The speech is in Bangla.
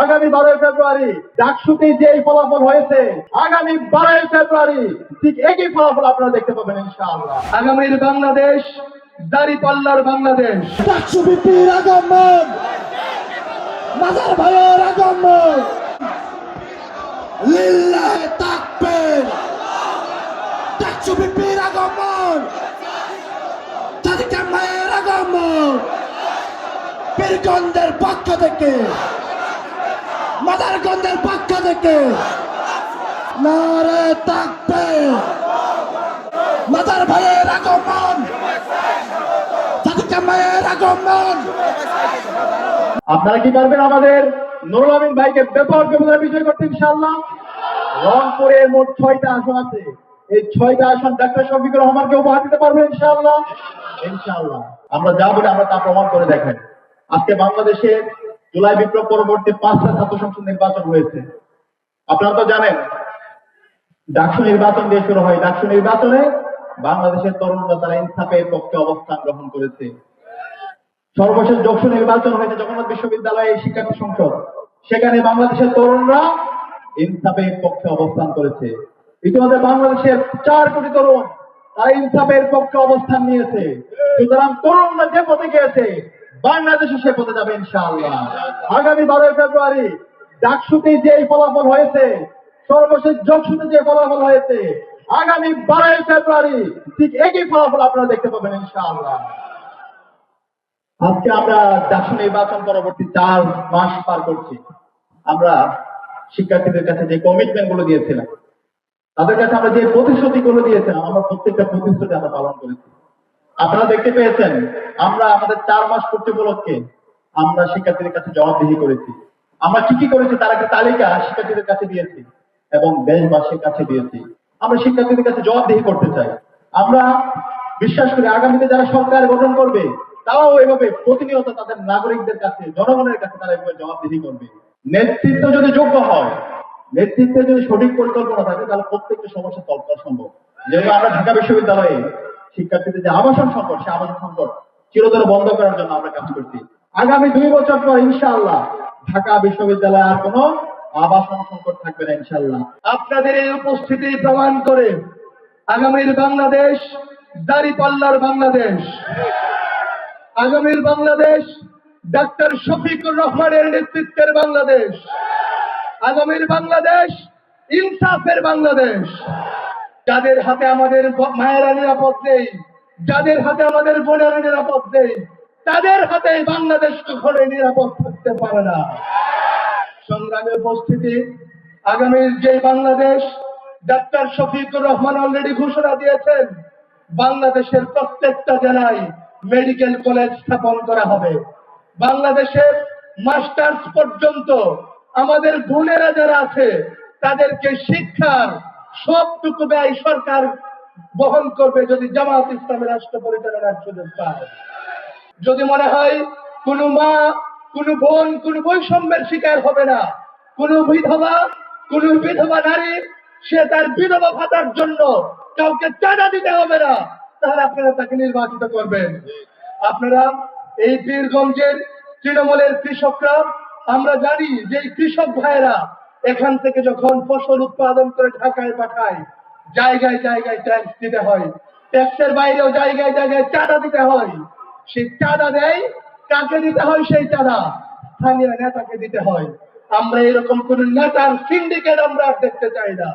আগামী 12ই ফেব্রুয়ারি ডাকসুতে যে ফলাফল হয়েছে, আগামী 12ই ফেব্রুয়ারি ঠিক একই ফলাফল আপনারা দেখতে পাবেন ইনশাআল্লাহ। আগামীর বাংলাদেশ দাঁড়িপাল্লার বাংলাদেশ। ডাকসু বিপির আগমন, মাজার ভাইয়ের আগমন, লিল্লাহে তাকবীর। ডাকসু বিপির আগমন, সাদিকা মায়ের আগমন, পীরগঞ্জের পক্ষ থেকে, মাদারগঞ্জের পক্ষ থেকে নারে তাকবীর। মাদার ভাইয়ের আগমন, সাদিকা মায়ের আগমন। আপনারা কি পারবেন আমাদের নুরুল আমিন ভাইকে ব্যাপক ব্যবধানে বিজয় করতে ইনশাআল্লাহ? রংপুরে মোট 6টা আসন আছে, এই 6টা আসন ডাক্তার শফিকুর রহমানকে উপহার দিতে পারবেন ইনশাআল্লাহ। ইনশাআল্লাহ আমরা যা বলি আমরা তা প্রমাণ করে দেখাই। আজকে বাংলাদেশে জুলাই বিপ্লব পরবর্তী 5টা ছাত্র সংসদ নির্বাচন হয়েছে। আপনারা তো জানেন ডাকসু নির্বাচন দিয়ে শুরু হয়। ডাকসু নির্বাচনে বাংলাদেশের তরুণরা তারা ইনসাফের পক্ষে অবস্থান গ্রহণ করেছে। সর্বশেষ ডাকসু নির্বাচন হয়েছে জগন্নাথ বিশ্ববিদ্যালয়ের শিক্ষার্থী সংসদ, সেখানে বাংলাদেশের তরুণরা ইনসাফের পক্ষে অবস্থান করেছে। ইতিমধ্যে বাংলাদেশের 4 কোটি তরুণ তারা ইনসাফের পক্ষে অবস্থান নিয়েছে। সুতরাং তরুণরা যে পথে গিয়েছে বাংলাদেশও সে পথে যাবে ইনশাআল্লাহ। আগামী 12ই ফেব্রুয়ারি ডাকসুতে যে ফলাফল হয়েছে, সর্বশেষ ডাকসুতে যে ফলাফল হয়েছে, আগামী 12ই ফেব্রুয়ারি ঠিক একই ফলাফল আপনারা দেখতে পাবেন ইনশাআল্লাহ। আজকে আমরা ডাকসু নির্বাচন পরবর্তী 4 মাস পার করছি। আমরা শিক্ষার্থীদের কাছে যে কমিটমেন্ট গুলো দিয়েছিলাম, তাদের কাছে আমরা যে প্রতিশ্রুতি গুলো দিয়েছিলাম, আমরা প্রত্যেকটা প্রতিশ্রুতি আমরা পালন করেছি। আপনারা দেখতে পেয়েছেন আমরা আমাদের 4 মাস পূর্তি উপলক্ষে আমরা শিক্ষার্থীদের কাছে জবাবদিহি করেছি। আমরা কি কি করেছি তার একটা তালিকা শিক্ষার্থীদের কাছে দিয়েছি এবং দেশবাসীর কাছে দিয়েছি। আমরা শিক্ষার্থীদের কাছে জবাবদিহি করতে চাই। আমরা বিশ্বাস করি আগামীতে যারা সরকার গঠন করবে তারাও এভাবে প্রতিনিয়ত তাদের নাগরিকদের কাছে, জনগণের কাছে তারা এভাবে জবাবদিহি করবে। নেতৃত্ব যদি যোগ্য হয়, নেতৃত্বে যদি সঠিক পরিকল্পনা থাকে, তাহলে প্রত্যেকটা সমস্যা সলভ করা সম্ভব। যেহেতু আমরা ঢাকা বিশ্ববিদ্যালয়ে শিক্ষার্থীদের যে আবাসন সংকট, সে আবাসন সংকট চিরতরে বন্ধ করার জন্য আমরা কাজ করছি। আগামী 2 বছর পর ইনশাআল্লাহ ঢাকা বিশ্ববিদ্যালয়ে আর কোনো আবাসন সংকট থাকবে না ইনশাআল্লাহ। আপনাদের এই উপস্থিতি প্রমাণ করে আগামীর বাংলাদেশ দাঁড়িপাল্লার বাংলাদেশ। আগামীর বাংলাদেশ ডাক্তার শফিকুর রহমানের নেতৃত্বের বাংলাদেশ। আগামীর বাংলাদেশ ইনসাফের বাংলাদেশ। যাদের হাতে আমাদের মায়েরা নিরাপদ নেই, যাদের হাতে আমাদের বোনেরা নিরাপদ নেই, তাদের হাতে বাংলাদেশ কখনো নিরাপদ থাকতে পারে না। সংগ্রামে উপস্থিতি, আগামীর যে বাংলাদেশ ডাক্তার শফিকুর রহমান অলরেডি ঘোষণা দিয়েছেন, বাংলাদেশের প্রত্যেকটা জেলায় মেডিকেল কলেজ স্থাপন করা হবে। বাংলাদেশের মাস্টার্স পর্যন্ত আমাদের বোনেরা যারা আছে তাদেরকে শিক্ষার সবটুকু ব্যয় সরকার বহন করবে যদি জামাত ইসলামের রাষ্ট্র পরিচালনার সুযোগ পায়। যদি মনে হয় কোন মা, কোন বোন, কোন বৈষম্যের শিকার হবে না, কোন বিধবা নারী সে তার বিধবা ভাতার জন্য কাউকে চাঁদা দিতে হবে না, তাহলে আপনারা তাকে নির্বাচিত করবেন। আপনারা এই পীরগঞ্জের তৃণমূলের কৃষকরা, আমরা জানি যে কৃষক ভাইয়েরা এখান থেকে যখন ফসল উৎপাদন করে ঢাকায় পাঠায়, জায়গায় জায়গায় ট্যাক্স দিতে হয়, ট্যাক্সের বাইরেও জায়গায় জায়গায় চাঁদা দিতে হয়। সেই চাঁদা দেয় কাকে দিতে হয়? সেই চাঁদা স্থানীয় নেতাকে দিতে হয়। আমরা এরকম কোন নেতার সিন্ডিকেট আমরা দেখতে চাই না।